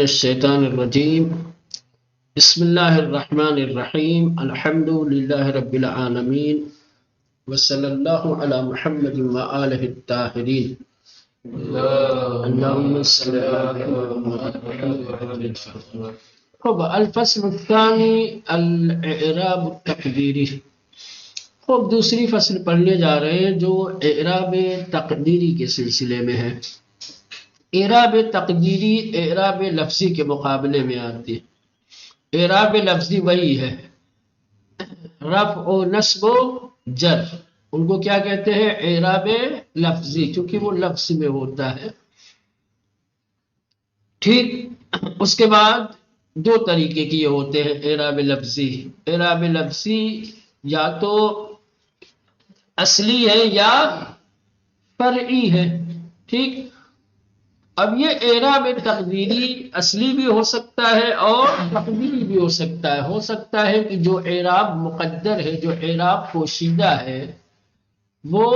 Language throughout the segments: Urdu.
الشیطان الرجیم بسم اللہ الرحمن الرحیم الحمد للہ رب العالمین وصلی اللہ علی محمد وآلہ الطاہرین اللہم صل علی محمد. خب الفصل الثانی الاعراب التقدیری. خب دوسری فصل پڑھنے جا رہے ہیں جو اعراب تقدیری کے سلسلے میں ہے. اعراب تقدیری اعراب لفظی کے مقابلے میں آتی ہے. اعراب لفظی وہی ہے رفع و نصب و جر، ان کو کیا کہتے ہیں؟ اعراب لفظی، کیونکہ وہ لفظ میں ہوتا ہے. ٹھیک، اس کے بعد دو طریقے کی ہوتے ہیں اعراب لفظی. اعراب لفظی یا تو اصلی ہے یا فرعی ہے. ٹھیک، اب یہ اعراب تقدیری اصلی بھی ہو سکتا ہے اور تقدیری بھی ہو سکتا ہے. ہو سکتا ہے کہ جو اعراب مقدر ہے، جو اعراب پوشیدہ ہے، وہ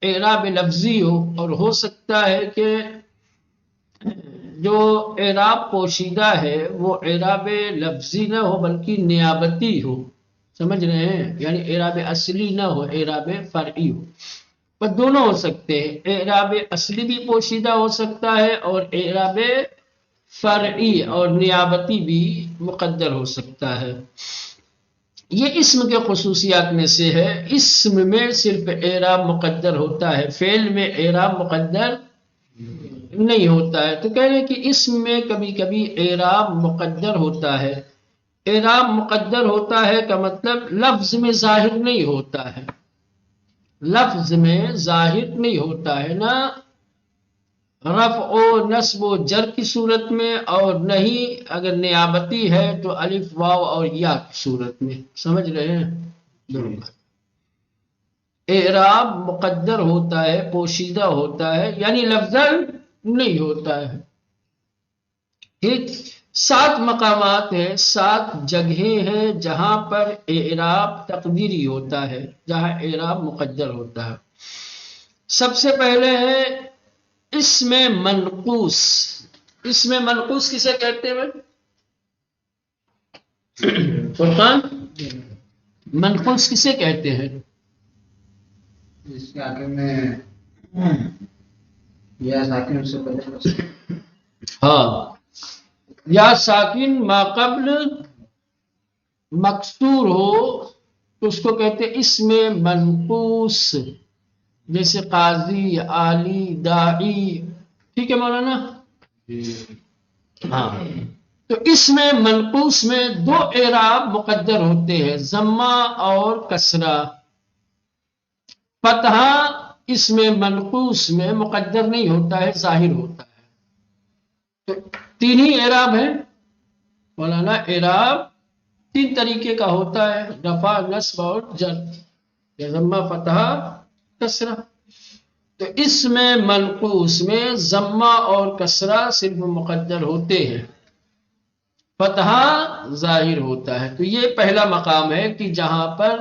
اعراب لفظی ہو، اور ہو سکتا ہے کہ جو اعراب پوشیدہ ہے وہ اعراب لفظی نہ ہو بلکہ نیابتی ہو. سمجھ رہے ہیں؟ یعنی اعراب اصلی نہ ہو، اعراب فرعی ہو. پر دونوں ہو سکتے ہیں. اعراب اصلی بھی پوشیدہ ہو سکتا ہے اور اعراب فرعی اور نیابتی بھی مقدر ہو سکتا ہے. یہ اسم کے خصوصیات میں سے ہے. اسم میں صرف اعراب مقدر ہوتا ہے، فعل میں اعراب مقدر نہیں ہوتا ہے. تو کہہ رہے ہیں کہ اسم میں کبھی کبھی اعراب مقدر ہوتا ہے. اعراب مقدر ہوتا ہے کا مطلب لفظ میں ظاہر نہیں ہوتا ہے، لفظ میں ظاہر نہیں ہوتا ہے، نہ رفع و نصب و جر کی صورت میں، اور نہیں اگر نیابتی ہے تو الف واو اور یا کی صورت میں. سمجھ رہے ہیں؟ دونوں بات. اعراب مقدر ہوتا ہے، پوشیدہ ہوتا ہے، یعنی لفظاً نہیں ہوتا ہے. ٹھیک، 7 مقامات ہیں، 7 جگہیں ہیں جہاں پر اعراب تقدیری ہوتا ہے، جہاں اعراب مقدر ہوتا ہے. سب سے پہلے ہے اسم منقوص. اسم منقوص کسے کہتے ہیں؟ فرقان، منقوص کسے کہتے ہیں؟ جس کے آگے میں یا ساکن سے پہلے. ہاں، یا ساکن ما قبل مکسور ہو تو اس کو کہتے ہیں اسم منقوص. جیسے قاضی، عالی، داعی. ٹھیک ہے مولانا؟ ہاں، تو اسم منقوص میں 2 اعراب مقدر ہوتے ہیں، ضمہ اور کسرہ. فتحہ اسم منقوص میں مقدر نہیں ہوتا ہے، ظاہر ہوتا ہے. تو 3 ہی اعراب ہیں مولانا. اعراب 3 طریقے کا ہوتا ہے، رفع، نصب اور جر، یا ضمہ، فتحہ، کسرہ. تو اسم منقوص میں ضمہ اور کسرہ صرف مقدر ہوتے ہیں، فتحہ ظاہر ہوتا ہے. تو یہ پہلا مقام ہے کہ جہاں پر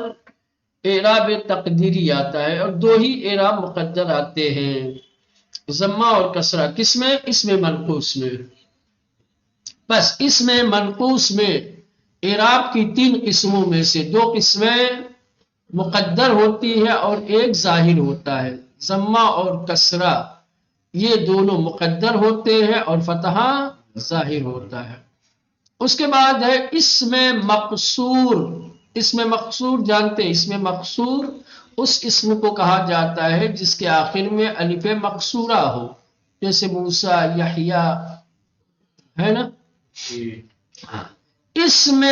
اعراب تقدیری آتا ہے، اور 2 ہی اعراب مقدر آتے ہیں، ضمہ اور کسرہ. کس میں؟ اسم منقوص میں. بس اسم منقوص میں اعراب کی 3 قسموں میں سے 2 قسمیں مقدر ہوتی ہے اور ایک ظاہر ہوتا ہے. ضمہ اور کسرہ یہ دونوں مقدر ہوتے ہیں اور فتحہ ظاہر ہوتا ہے. اس کے بعد ہے اسم مقصور. اسم مقصور جانتے ہیں؟ اسم مقصور اس اسم کو کہا جاتا ہے جس کے آخر میں الف مقصورہ ہو، جیسے موسیٰ، یحییٰ، ہے نا؟ اسم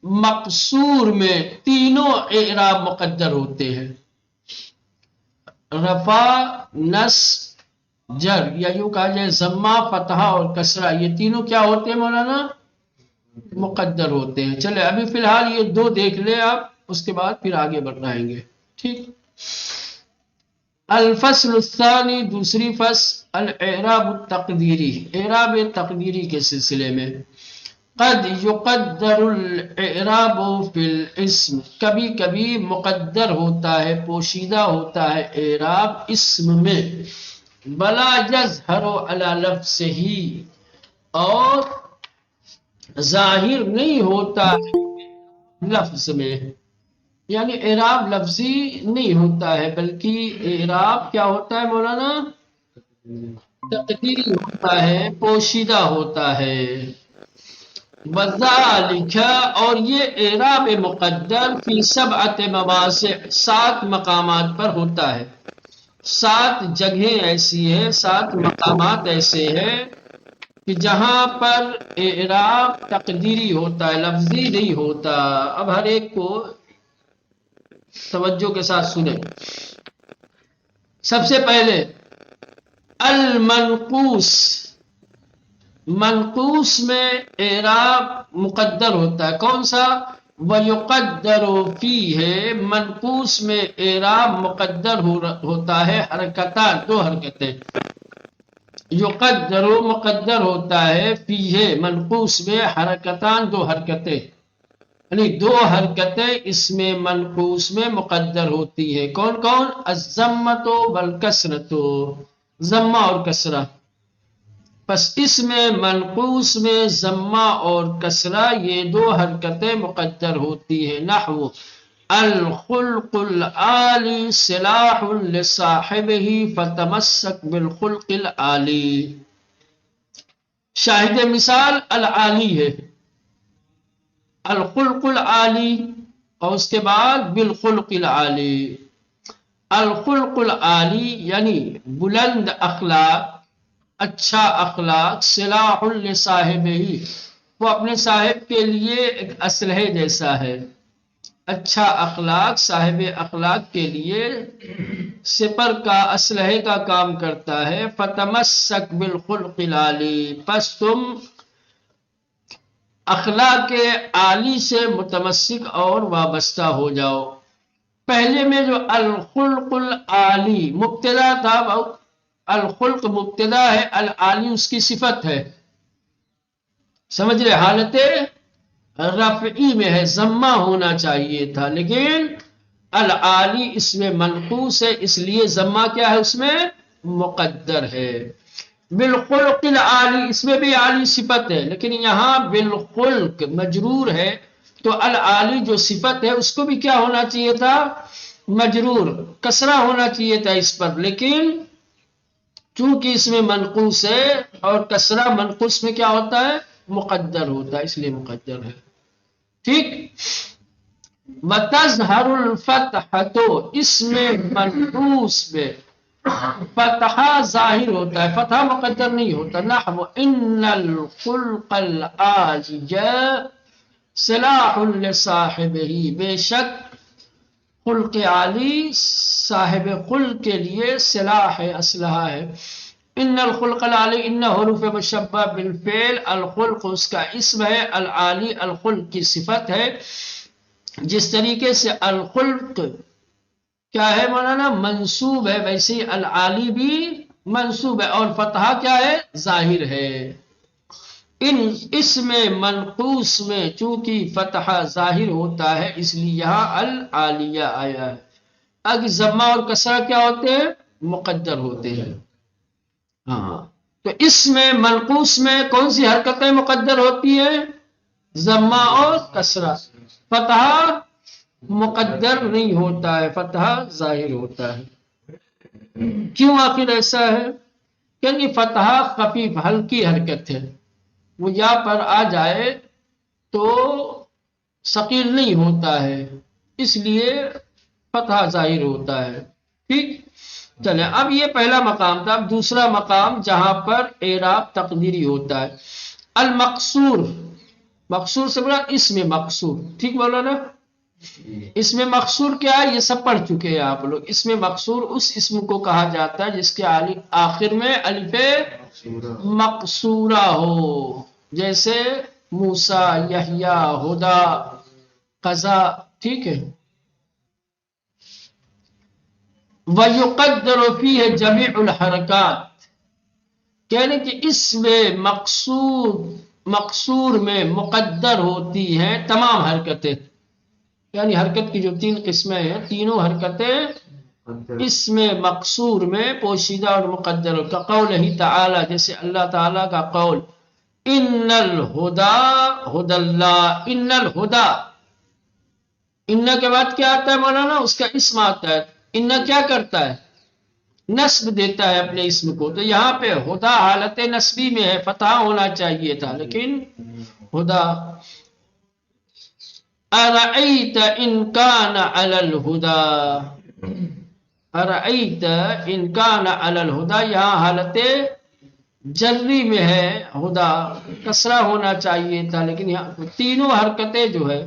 مقصور میں تینوں اعراب مقدر ہوتے ہیں، رفع، نصب، جر، یا یوں کہا جائے ضمہ، فتحہ اور کسرہ. یہ تینوں کیا ہوتے ہیں مولانا؟ مقدر ہوتے ہیں. چلے ابھی فی الحال یہ 2 دیکھ لیں آپ، اس کے بعد پھر آگے بڑھائیں گے. ٹھیک. الفصل الثانی، دوسری فصل، الاعراب التقدیری. اعراب تقدیری کے سلسلے میں قد یقدر الاعراب فی الاسم. کبھی کبھی مقدر ہوتا ہے، پوشیدہ ہوتا ہے اعراب اسم میں، بلا یظہر علی لفظہ، اور ظاہر نہیں ہوتا لفظ میں، یعنی اعراب لفظی نہیں ہوتا ہے، بلکہ اعراب کیا ہوتا ہے مولانا؟ تقدیری ہوتا ہے، پوشیدہ ہوتا ہے۔ وذالک، اور یہ اعراب مقدر فی سبعۃ مواضع، 7 مقامات پر ہوتا ہے، 7 جگہیں ایسی ہیں، 7 مقامات ایسے ہیں کہ جہاں پر اعراب تقدیری ہوتا ہے، لفظی نہیں ہوتا۔ اب ہر ایک کو توجہ کے ساتھ سنیں۔ سب سے پہلے المنقوص، منقوص میں اعراب مقدر ہوتا ہے، کون سا؟ وَيُقَدَّرُ فِيهِ، منقوص میں اعراب مقدر ہوتا ہے، حرکتان، 2 حرکتیں۔ یقدر مقدر ہوتا ہے، فیہ منقوص میں حرکتان، 2 حرکتیں، یعنی 2 حرکتیں اس میں منقوص میں مقدر ہوتی ہے۔ کون کون؟ الضمۃ والکسرۃ، ضمہ اور کسرہ۔ پس اس میں منقوص میں ضمہ اور کسرہ، یہ 2 حرکتیں مقدر ہوتی ہیں۔ نحو الخلق العالی سلاح لصاحبہ فتمسک بالخلق العالی، شاہد مثال العالی ہے، الخلق العالی، اور اس کے بعد بالخلق العالی۔ الخلق العالی یعنی بلند اخلاق، اچھا اخلاق، سلاح لصاحبہ، وہ اپنے صاحب کے لیے ایک اسلحے جیسا ہے۔ اچھا اخلاق صاحب اخلاق کے لیے سپر کا، اسلحے کا کام کرتا ہے۔ فتمسک بالخلق العالی، پس تم اخلاق عالی سے متمسک اور وابستہ ہو جاؤ۔ پہلے میں جو الخلق العالی مبتدا تھا، الخلق مبتدا ہے، العالی اس کی صفت ہے، سمجھ رہے؟ حالت رفعی میں ہے، ضمہ ہونا چاہیے تھا، لیکن العالی اس میں منقوص ہے، اس لیے ضمہ کیا ہے؟ اس میں مقدر ہے۔ بالخلق العالی، اس میں بھی عالی صفت ہے، لیکن یہاں بالخلق مجرور ہے، تو العالی جو صفت ہے اس کو بھی کیا ہونا چاہیے تھا؟ مجرور، کسرہ ہونا چاہیے تھا اس پر، لیکن چونکہ اس میں منقوص ہے، اور کسرہ منقوص میں کیا ہوتا ہے؟ مقدر ہوتا ہے، اس لیے مقدر ہے۔ ٹھیک۔ وَتَظْهَرُ الْفَتْحَةُ، اس میں منقوص میں فتحہ ظاہر ہوتا ہے، فتحہ مقدر نہیں ہوتا۔ نحو ان الخلق العالی سلاح لصاحبہ، بے شک خلق عالی صاحب خلق کے لیے سلاح ہے، اسلحہ ہے۔ ان الخلق العالی، ان حروف مشبہ بالفعل، الخلق اس کا اسم ہے، العالی الخلق کی صفت ہے۔ جس طریقے سے الخلق کیا ہے مولانا؟ منصوب ہے، ویسے ہی العالی بھی منصوب ہے، اور فتحہ کیا ہے؟ ظاہر ہے۔ اس میں منقوص میں چونکہ فتحہ ظاہر ہوتا ہے، اس لیے یہاں العالیہ آیا ہے۔ اگر ضمہ اور کسرہ کیا ہوتے ہیں؟ مقدر ہوتے ہیں۔ ہاں، تو اس میں منقوص میں کون سی حرکتیں مقدر ہوتی ہیں؟ ضمہ اور کسرہ۔ فتحہ مقدر نہیں ہوتا ہے، فتحہ ظاہر ہوتا ہے۔ کیوں آخر ایسا ہے؟ کیونکہ فتحہ خفیف، ہلکی حرکت ہے، وہ یا پر آ جائے تو ثقیل نہیں ہوتا ہے، اس لیے فتحہ ظاہر ہوتا ہے۔ ٹھیک، چلیں اب یہ پہلا مقام تھا۔ اب دوسرا مقام جہاں پر اعراب تقدیری ہوتا ہے، المقصور، مقصور سے بولا اسم مقصور، ٹھیک بولا نا؟ اس میں مقصور کیا ہے؟ یہ سب پڑھ چکے ہیں آپ لوگ۔ اس میں مقصور اس اسم کو کہا جاتا ہے جس کے آخر میں الف مقصورہ ہو، جیسے موسیٰ، یحییٰ، ہدیٰ، قضا، ٹھیک ہے۔ وَيُقَدَّرُ فِيهِ جَمِيعُ الْحَرَكَاتِ، کہنے کہ اس میں مقصور میں مقدر ہوتی ہیں تمام حرکتیں، یعنی حرکت کی جو 3 قسمیں ہیں، تینوں حرکتیں اس میں مقصور میں پوشیدہ اور مقدر کا قول ہی تعالی، جیسے اللہ تعالیٰ کا قول ان الہدا ہدى اللہ، ان الہدا، ان کے بعد کیا آتا ہے مولانا؟ اس کا اسم آتا ہے. ان کیا کرتا ہے؟ نصب دیتا ہے اپنے اسم کو. تو یہاں پہ ہدا حالت نصبی میں ہے، فتح ہونا چاہیے تھا لیکن ہدا. ارأیت ان کان علی الہدا، ارأیت ان کان علی الہدا، یہاں حالت جری میں ہے، ہدا کسرہ ہونا چاہیے تھا لیکن یہاں تینوں حرکتیں جو ہے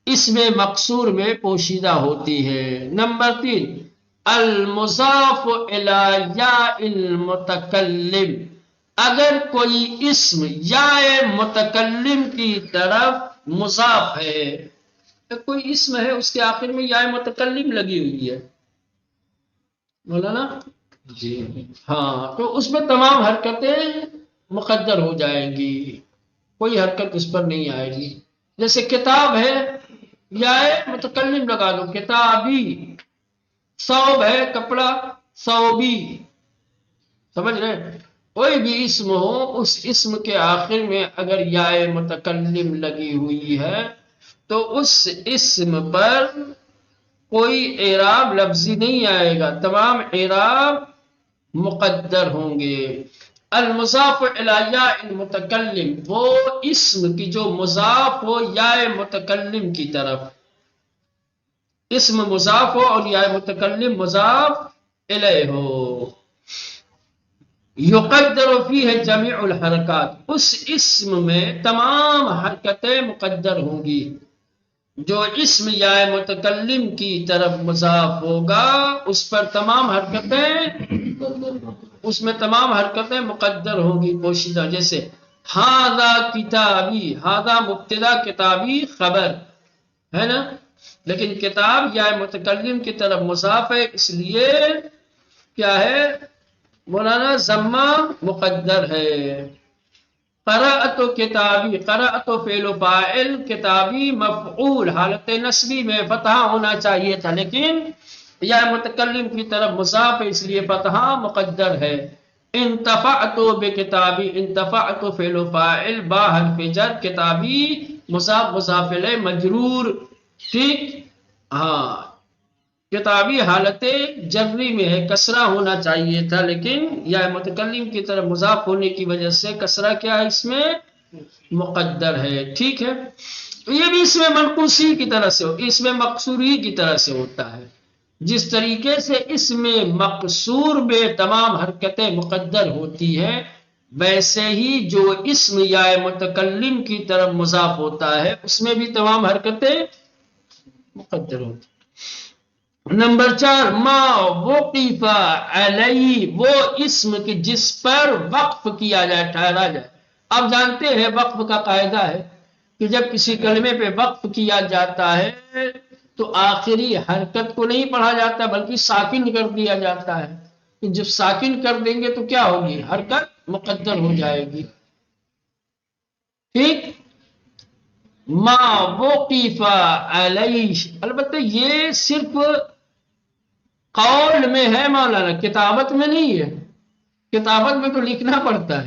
اس میں مقصور میں پوشیدہ ہوتی ہے. نمبر 3 المضاف الی یاء المتکلم، اگر کوئی اسم یاء متکلم کی طرف مضاف ہے، کوئی اسم ہے اس کے آخر میں یاء متکلم لگی ہوئی ہے مولانا جی ہاں، تو اس میں تمام حرکتیں مقدر ہو جائیں گی، کوئی حرکت اس پر نہیں آئے گی. جیسے کتاب ہے، یا متکلم لگا دو کتابی. ثوب ہے کپڑا، ثوبی. سمجھ رہے؟ کوئی بھی اسم ہو، اس اسم کے آخر میں اگر یا متکلم لگی ہوئی ہے تو اس اسم پر کوئی اعراب لفظی نہیں آئے گا، تمام اعراب مقدر ہوں گے. المضاف الی یاء المتکلم، وہ اسم کی جو مضاف ہو یاء متکلم کی طرف، اسم مضاف ہو اور یاء متکلم مضاف الیہ ہو. یقدر فیہ جمیع الحرکات، اس اسم میں تمام حرکتیں مقدر ہوں گی. جو اسم یا متکلم کی طرف مضاف ہوگا اس پر تمام حرکتیں، اس میں تمام حرکتیں مقدر ہوں گی، پوشیدہ. جیسے ھذا کتابی، ھذا مبتدا کتابی خبر ہے نا، لیکن کتاب یا متکلم کی طرف مضاف ہے، اس لیے کیا ہے مولانا؟ ضمہ مقدر ہے. قرأت کتابی، قرأت فعل و فاعل، کتابی مفعول، حالت نصبی میں فتحہ ہونا چاہیے تھا لیکن یا متکلم کی طرف مضاف ہے، اس لیے فتحہ مقدر ہے. انتفعت بکتابی، انتفعت فعل و فاعل با حرف جر، کتابی مضاف مضاف الیہ مجرور. ٹھیک ہاں، کتابی حالت جری میں ہے، کسرہ ہونا چاہیے تھا لیکن یا متکلم کی طرف مضاف ہونے کی وجہ سے کسرہ کیا ہے اس میں؟ مقدر ہے. ٹھیک ہے، یہ بھی اس میں منقوصی کی طرح سے، اس میں مقصوری کی طرح سے ہوتا ہے. جس طریقے سے اس میں مقصور میں تمام حرکتیں مقدر ہوتی ہیں، ویسے ہی جو اسم یا متکلم کی طرف مضاف ہوتا ہے اس میں بھی تمام حرکتیں مقدر ہوتی ہیں. نمبر 4 ما وقف علیہ، وہ اسم کی جس پر وقف کیا جائے، ٹھہرا جائے. آپ جانتے ہیں وقف کا قاعدہ ہے کہ جب کسی کلمے پہ وقف کیا جاتا ہے تو آخری حرکت کو نہیں پڑھا جاتا بلکہ ساکن کر دیا جاتا ہے. جب ساکن کر دیں گے تو کیا ہوگی؟ حرکت مقدر ہو جائے گی. ٹھیک، ما وقف علیہ، البتہ یہ صرف قول میں ہے مولانا، کتابت میں نہیں ہے. کتابت میں تو لکھنا پڑتا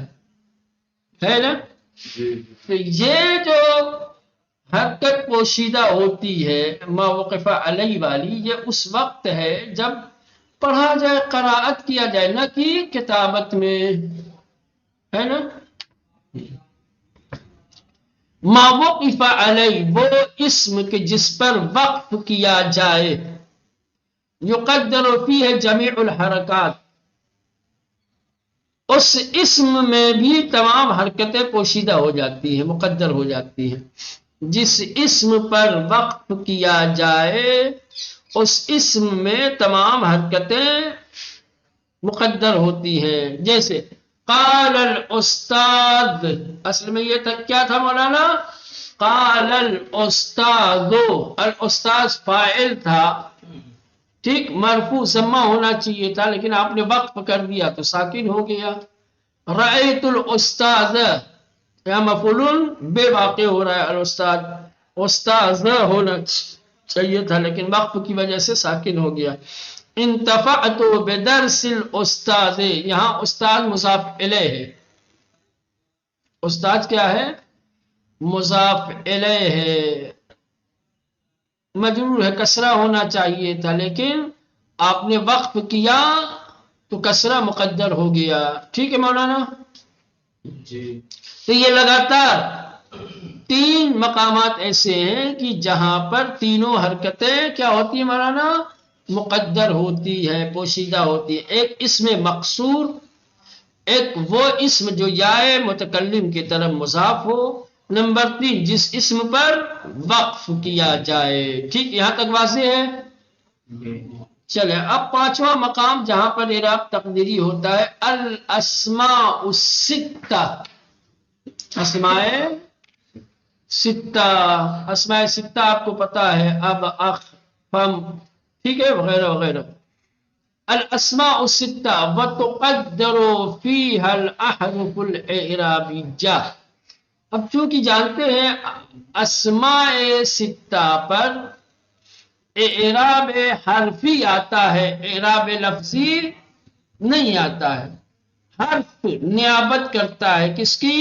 ہے نا. تو یہ جو حرکت پوشیدہ ہوتی ہے ما وقف علیہ والی، یہ اس وقت ہے جب پڑھا جائے، قراءت کیا جائے، نہ کہ کتابت میں، ہے نا. ما وقف علیہ، وہ اسم کے جس پر وقف کیا جائے، یقدر فیہ جمیع الحرکات، اس اسم میں بھی تمام حرکتیں پوشیدہ ہو جاتی ہیں، مقدر ہو جاتی ہیں. جس اسم پر وقف کیا جائے اس اسم میں تمام حرکتیں مقدر ہوتی ہیں. جیسے قال الاستاذ، اصل میں یہ کیا تھا مولانا؟ قال الاستاذ، الاستاذ فاعل تھا، ٹھیک، مرفوع ضمہ ہونا چاہیے تھا لیکن آپ نے وقف کر دیا تو ساکن ہو گیا. رأیت الاستاذ، یا مفعول بے واقع ہو رہا ہے، الاستاذ استاذ ہونا چاہیے تھا لیکن وقف کی وجہ سے ساکن ہو گیا. انتفعت بدرس الاستاذ، یہاں استاد مضاف الیہ ہے، استاد کیا ہے؟ مضاف الیہ ہے، مجرور ہے، کسرہ ہونا چاہیے تھا لیکن آپ نے وقف کیا تو کسرہ مقدر ہو گیا. ٹھیک ہے مولانا؟ جی تو یہ لگاتار 3 مقامات ایسے ہیں کہ جہاں پر تینوں حرکتیں کیا ہوتی ہیں مولانا؟ مقدر ہوتی ہے، پوشیدہ ہوتی ہے. ایک اسم مقصور، ایک وہ اسم جو یائے متکلم کی طرف مضاف ہو، نمبر 3 جس اسم پر وقف کیا جائے. ٹھیک، یہاں تک واضح ہے؟ جی چلے اب 5واں مقام جہاں پر اعراب تقدیری ہوتا ہے، الاسماء الستہ. اسماء ستہ، اسماء ستہ آپ کو پتا ہے، اب، اخ، فم، ٹھیک ہے، وغیرہ وغیرہ. الاسماء الستہ وتقدر فيها الاحرف الاعرابیہ. اب چونکہ جانتے ہیں اسماء ستہ پر اعراب حرفی آتا ہے، اعراب لفظی نہیں آتا ہے. حرف نیابت کرتا ہے کس کی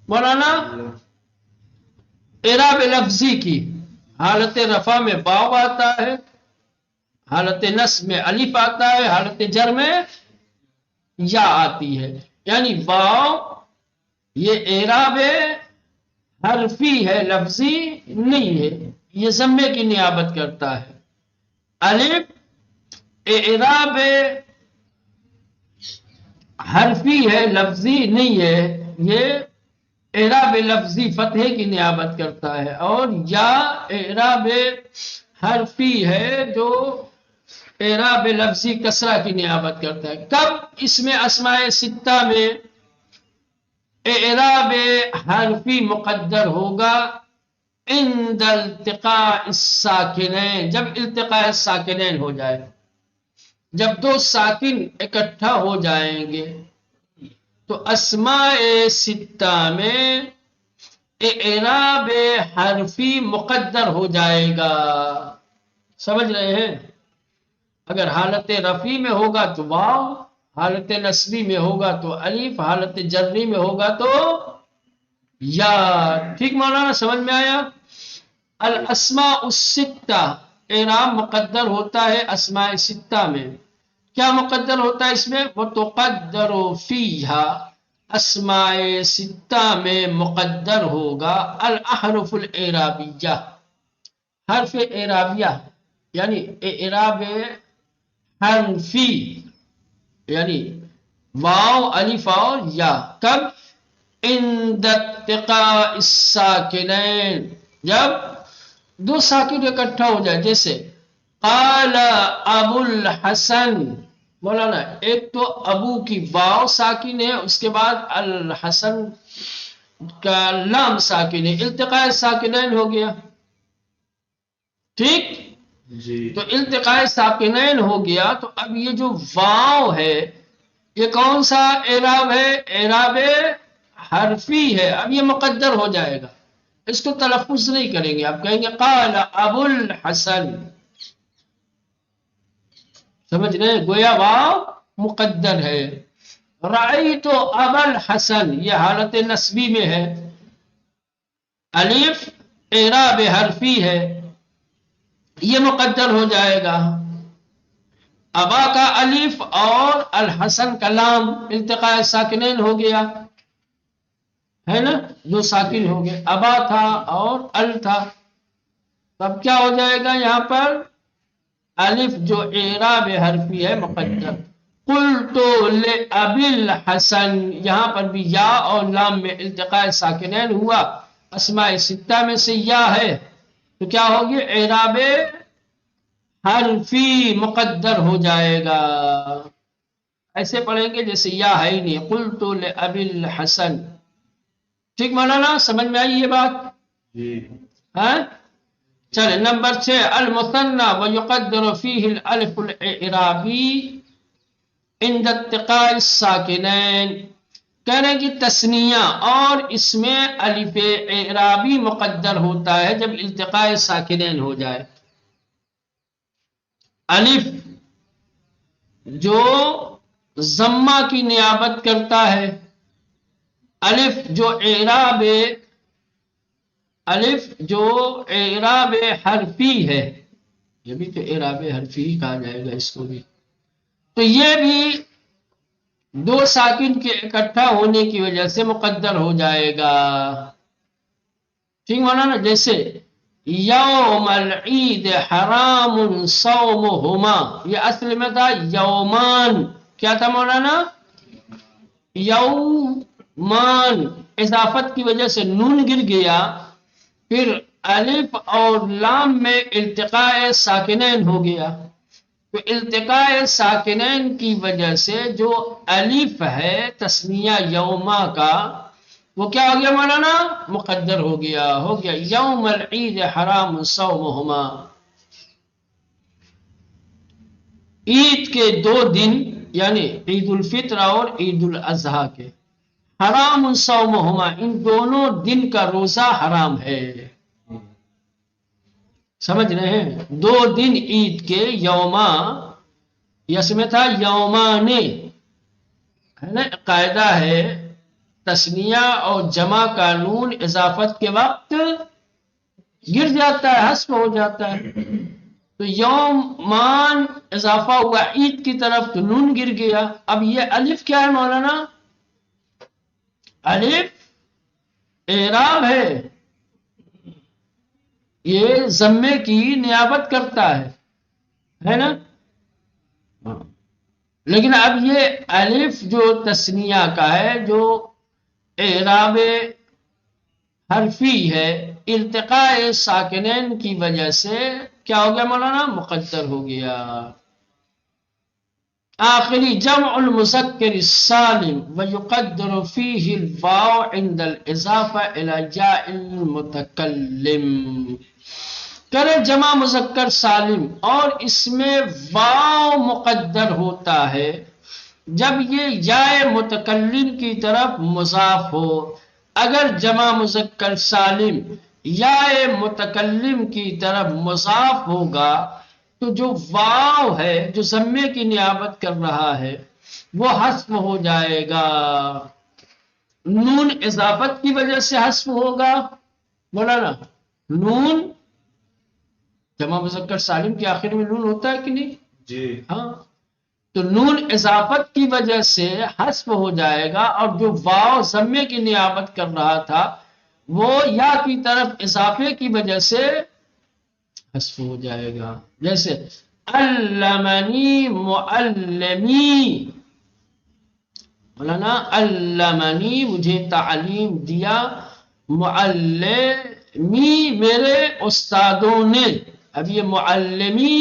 مولانا؟ اعراب لفظی کی. حالت رفع میں واو آتا ہے، حالت نصب میں الف آتا ہے، حالت جر میں یا آتی ہے. یعنی واو یہ اعراب حرفی ہے، لفظی نہیں ہے، یہ ضمے کی نیابت کرتا ہے. الف اعراب حرفی ہے، لفظی نہیں ہے، یہ اعراب لفظی فتحے کی نیابت کرتا ہے. اور یا اعراب حرفی ہے جو اعراب لفظی کسرہ کی نیابت کرتا ہے. کب اس میں اسماء ستہ میں اعراب حرفی مقدر ہوگا؟ عند التقاء الساکنین، جب التقاء الساکنین ہو جائے، جب 2 ساکن اکٹھا ہو جائیں گے تو اسماء ستہ میں اعراب حرفی مقدر ہو جائے گا. سمجھ رہے ہیں؟ اگر حالت رفعی میں ہوگا تو واو، حالت نصبی میں ہوگا تو الف، حالت جری میں ہوگا تو یا. ٹھیک مولانا، سمجھ میں آیا؟ الاسماء الستہ اعراب مقدر ہوتا ہے اسماء ستہ میں. کیا مقدر ہوتا ہے اس میں؟ وتقدر فیہا، اسماء ستہ میں مقدر ہوگا الاحرف الاعرابیہ، حرف اعرابیہ یعنی اعراب حرفی، یعنی واو الف اور یا. کب؟ عند التقاء الساکنین، جب 2 ساکن اکٹھا ہو جائے. جیسے قال ابو الحسن، مولانا ایک تو ابو کی واو ساکن ہے، اس کے بعد الحسن کا لام ساکن ہے، التقاء ساکنین ہو گیا. ٹھیک، جی تو التقاء ساکنین ہو گیا. تو اب یہ جو واو ہے یہ کون سا اعراب ہے؟ اعراب حرفی ہے. اب یہ مقدر ہو جائے گا، اس کو تلفظ نہیں کریں گے، آپ کہیں گے قال ابو الحسن. سمجھ رہے ہیں؟ گویا واو مقدر ہے. رأیت ابا الحسن، یہ حالت نصبی میں ہے، الف اعراب حرفی ہے، یہ مقدر ہو جائے گا. ابا کا الف اور الحسن کا لام التقاء ساکنین ہو گیا ہے نا، 2 ساکن ہو گئے، ابا تھا اور ال تھا. تب کیا ہو جائے گا یہاں پر؟ الف جو اعراب حرفی ہے مقدر. قلت لابی الحسن، یہاں پر بھی یا اور لام میں التقاء ساکنین ہوا، اسماء ستہ میں سے یا ہے تو کیا ہوگی؟ اعراب حرفی مقدر ہو جائے گا. ایسے پڑھیں گے جیسے یا ہے ہی نہیں، قلت لابی الحسن. ٹھیک مولانا، سمجھ میں آئی یہ بات؟ جی ہاں چلے. نمبر 6 المثنى ويقدر فيه الالف الاعرابی عند التقاء الساکنین. کہہ رہے ہیں کہ تثنیہ اور اس میں الف اعرابی مقدر ہوتا ہے جب التقاء ساکنین ہو جائے. الف جو ضمہ کی نیابت کرتا ہے، الف جو اعراب حرفی ہے، یہ بھی تو اعراب حرفی ہی کہا جائے گا اس کو بھی، تو یہ بھی دو ساکن کے اکٹھا ہونے کی وجہ سے مقدر ہو جائے گا. ٹھیک مولانا؟ جیسے یوم العید حرام صومہما، یہ اصل میں تھا یومان. کیا تھا مولانا؟ یومان. اضافت کی وجہ سے نون گر گیا، پھر الف اور لام میں التقاء ساکنین ہو گیا، تو التقاء ساکنین کی وجہ سے جو الف ہے تثنیہ یوما کا، وہ کیا ہو گیا مولانا؟ مقدر ہو گیا یوم العید حرام صومہما. عید کے دو دن یعنی عید الفطر اور عید الاضحیٰ کے، حرام صومہما، ان دونوں دن کا روزہ حرام ہے. سمجھ رہے ہیں؟ دو دن عید کے، یوما یس میں تھا یومانے، ہے نا؟ قاعدہ ہے تثنیہ اور جمع کا نون اضافت کے وقت گر جاتا ہے، حذف ہو جاتا ہے. تو یومان اضافہ ہوا عید کی طرف تو نون گر گیا. اب یہ الف کیا ہے مولانا؟ الف اعراب ہے، یہ ضمے کی نیابت کرتا ہے نا؟ لیکن اب یہ الف جو تثنیہ کا ہے، جو اعراب حرفی ہے، التقاء ساکنین کی وجہ سے کیا ہو گیا مولانا؟ مقدر ہو گیا. آخری جمع المذکر السالم ويقدر فيه الواو عند الاضافہ الى جاء المتکلم. کرے جمع مذکر سالم اور اس میں واو مقدر ہوتا ہے جب یہ یا متکلم کی طرف مضاف ہو. اگر جمع مذکر سالم یا متکلم کی طرف مضاف ہوگا تو جو واو ہے جو ضمے کی نیابت کر رہا ہے وہ حذف ہو جائے گا. نون اضافت کی وجہ سے حذف ہوگا مولانا. نون جمع مذکر سالم کے آخر میں نون ہوتا ہے کہ نہیں؟ جی ہاں، تو نون اضافت کی وجہ سے حذف ہو جائے گا، اور جو واو ضمے کی نیابت کر رہا تھا وہ یا کی طرف اضافے کی وجہ سے حذف ہو جائے گا. جیسے علمنی معلمی، مولانا علمنی مجھے تعلیم دیا، معلمی میرے استادوں نے. اب یہ معلمی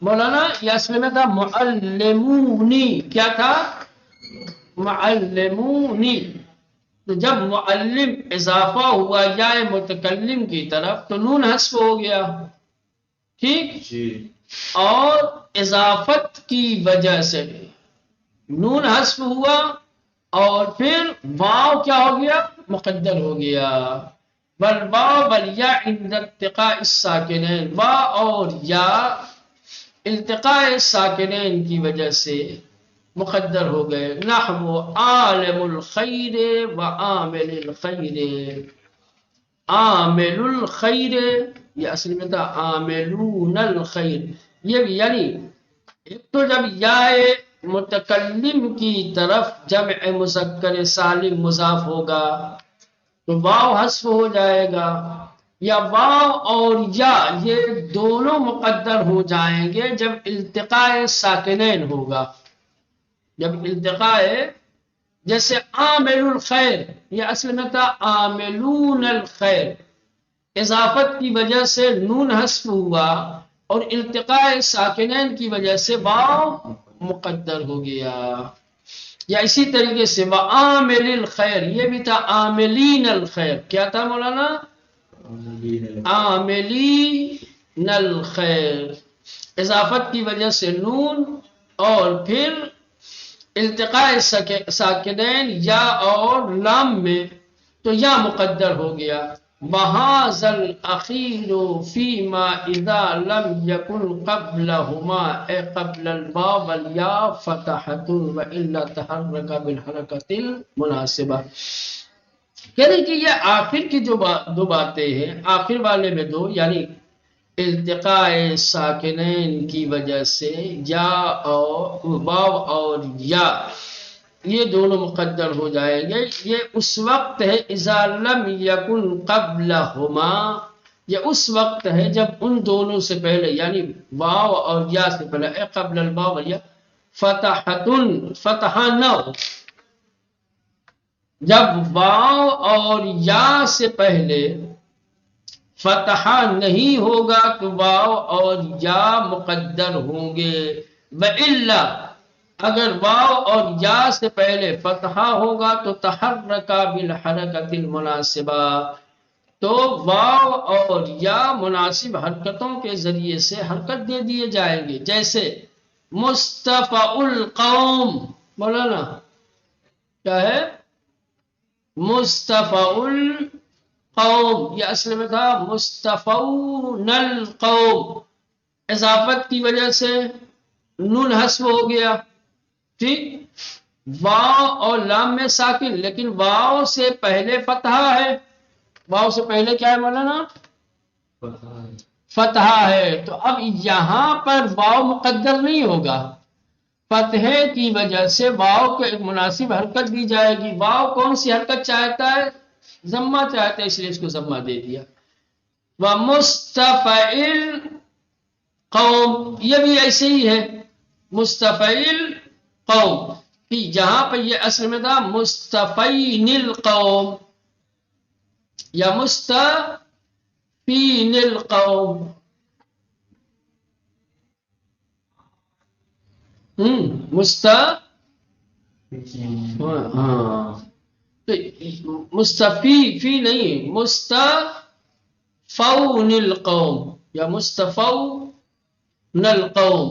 مولانا یہ اصل میں تھا معلمونی. کیا تھا؟ معلمونی. تو جب معلم اضافہ ہوا یا متکلم کی طرف تو نون حذف ہو گیا. ٹھیک؟ جی اور اضافت کی وجہ سے نون حذف ہوا اور پھر واو کیا ہو گیا؟ مقدر ہو گیا. والواو والیا عند التقاء الساکنین، وا اور یا التقاء ساکنین کی وجہ سے مقدر ہو گئے. نحو عالم الخیر و عامل الخیر. عامل الخیر یہ اصل میں تھا عاملون الخیر. یہ یعنی ایک تو جب یا متکلم کی طرف جمع مذکر سالم مضاف ہوگا تو واو حذف ہو جائے گا، یا واو اور یا یہ دونوں مقدر ہو جائیں گے جب التقاء ساکنین ہوگا. جب التقاء، جیسے عامل الخیر یہ اصل میں تھا عاملون الخیر، اضافت کی وجہ سے نون حذف ہوا اور التقاء ساکنین کی وجہ سے واو مقدر ہو گیا. یا اسی طریقے سے وعامل الخیر یہ بھی تھا عاملین الخیر. کیا تھا مولانا؟ عاملین الخیر، اضافت کی وجہ سے نون اور پھر التقاء ساکنین یا اور لام میں تو یا مقدر ہو گیا. وهذا الأخير فيما إذا لم يكن قبلهما أي قبل الواو والياء فتحة وإلا تحرك بالحركة المناسبة. کہہ رہے کہ یہ آخر کی جو دو باتیں ہیں، آخر والے میں دو، یعنی التقاء ساکنین کی وجہ سے یا اور واو اور یا یہ دونوں مقدر ہو جائیں گے. یہ اس وقت ہے اذا لم یکن قبلہما، یہ اس وقت ہے جب ان دونوں سے پہلے یعنی واو اور یا سے پہلے اے قبل الواو یا فتحتن فتحہ نہ ہو. جب واو اور یا سے پہلے فتحہ نہیں ہوگا تو واو اور یا مقدر ہوں گے. وَإِلَّا اگر واو اور یا سے پہلے فتحہ ہوگا تو تحرکا بالحرکت المناسبہ، تو واو اور یا مناسب حرکتوں کے ذریعے سے حرکت دے دیے جائیں گے. جیسے مصطفی القوم، مولانا کیا ہے؟ مصطفی القوم، یہ اصل میں تھا مصطفون القوم، اضافت کی وجہ سے نون حذف ہو گیا. ٹھیک، واو اور لام میں ساکن، لیکن واو سے پہلے فتحہ ہے. واو سے پہلے کیا ہے مولانا؟ فتحہ ہے. تو اب یہاں پر واو مقدر نہیں ہوگا، فتحے کی وجہ سے واو کو ایک مناسب حرکت دی جائے گی. واو کون سی حرکت چاہتا ہے؟ ضمہ چاہتا ہے، اس لیے اس کو ضمہ دے دیا. وَمُسْتَفَعِلْ قوم، یہ بھی ایسے ہی ہے مستفعل قوم، کہ جہاں پہ یہ اصل میں تھا مستفین القوم یا مستفین القوم. مستفی فی نہیں، مستفون القوم یا مستفون القوم.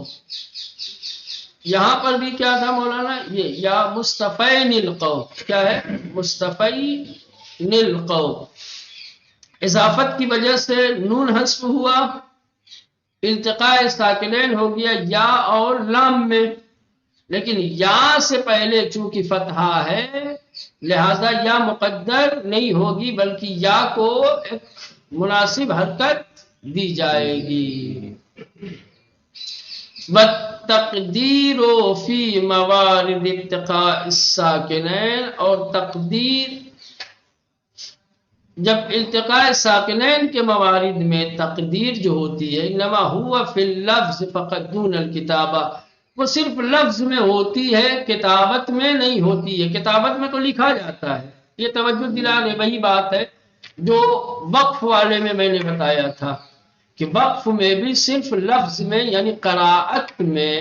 یہاں پر بھی کیا تھا مولانا؟ یہ یا مستفین القوم، کیا ہے؟ مستفین القوم. اضافت کی وجہ سے نون حذف ہوا، التقاء ساکنین ہو گیا یا اور لام میں، لیکن یا سے پہلے چونکہ فتحہ ہے لہذا یا مقدر نہیں ہوگی بلکہ یا کو ایک مناسب حرکت دی جائے گی. والتقدیر فی موارد التقاء الساکنین، اور تقدیر جب التقاء ساکنین کے موارد میں تقدیر جو ہوتی ہے انما ہوا فی اللفظ فقط دون الکتابہ، وہ صرف لفظ میں ہوتی ہے، کتابت میں نہیں ہوتی ہے. کتابت میں تو لکھا جاتا ہے، یہ توجہ دلانے وہی بات ہے جو وقف والے میں نے بتایا تھا کہ وقف میں بھی صرف لفظ میں یعنی قراءت میں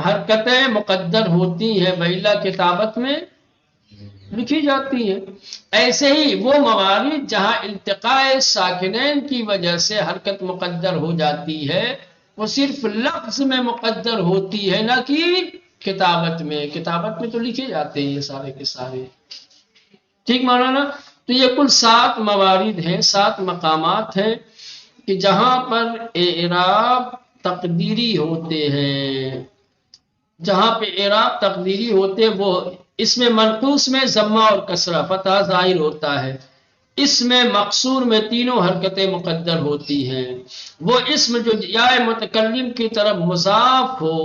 حرکتیں مقدر ہوتی ہیں، وإلا کتابت میں لکھی جاتی ہیں. ایسے ہی وہ موارد جہاں التقاء ساکنین کی وجہ سے حرکت مقدر ہو جاتی ہے وہ صرف لفظ میں مقدر ہوتی ہے نہ کہ کتابت میں. کتابت میں تو لکھے جاتے ہیں یہ سارے کے سارے. ٹھیک مولانا؟ تو یہ کل 7 موارد ہیں، 7 مقامات ہیں کہ جہاں پر اعراب تقدیری ہوتے ہیں. جہاں پہ اعراب تقدیری ہوتے ہیں وہ اس میں منقوص میں ضمہ اور کسرہ فتح ظاہر ہوتا ہے، اس میں مقصور میں تینوں حرکتیں مقدر ہوتی ہیں. وہ اسم جو یا متکلم کی طرف مضاف ہو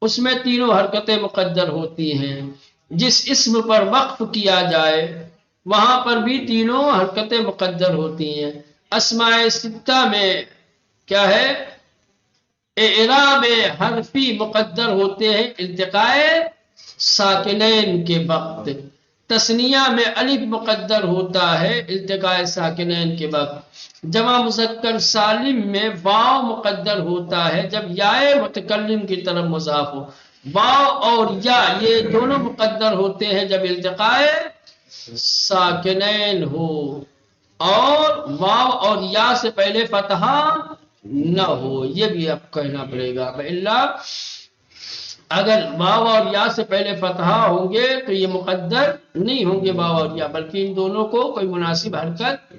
اس میں تینوں حرکتیں مقدر ہوتی ہیں. جس اسم پر وقف کیا جائے وہاں پر بھی تینوں حرکتیں مقدر ہوتی ہیں. اسماء ستہ میں کیا ہے؟ اعراب حرفی مقدر ہوتے ہیں التقاء ساکنین کے وقت. تثنیہ میں الف مقدر ہوتا ہے التقاء ساکنین کے وقت. جمع مذکر سالم میں واو مقدر ہوتا ہے جب یا متکلم کی طرف مضاف ہو. واو اور یا یہ دونوں مقدر ہوتے ہیں جب التقاء ساکنین ہو اور واو اور یا سے پہلے فتحہ نہ ہو. یہ بھی اب کہنا پڑے گا. اگر واو اور یا سے پہلے فتحہ ہوں گے تو یہ مقدر نہیں ہوں گے واو اور یا، بلکہ ان دونوں کو کوئی مناسب حرکت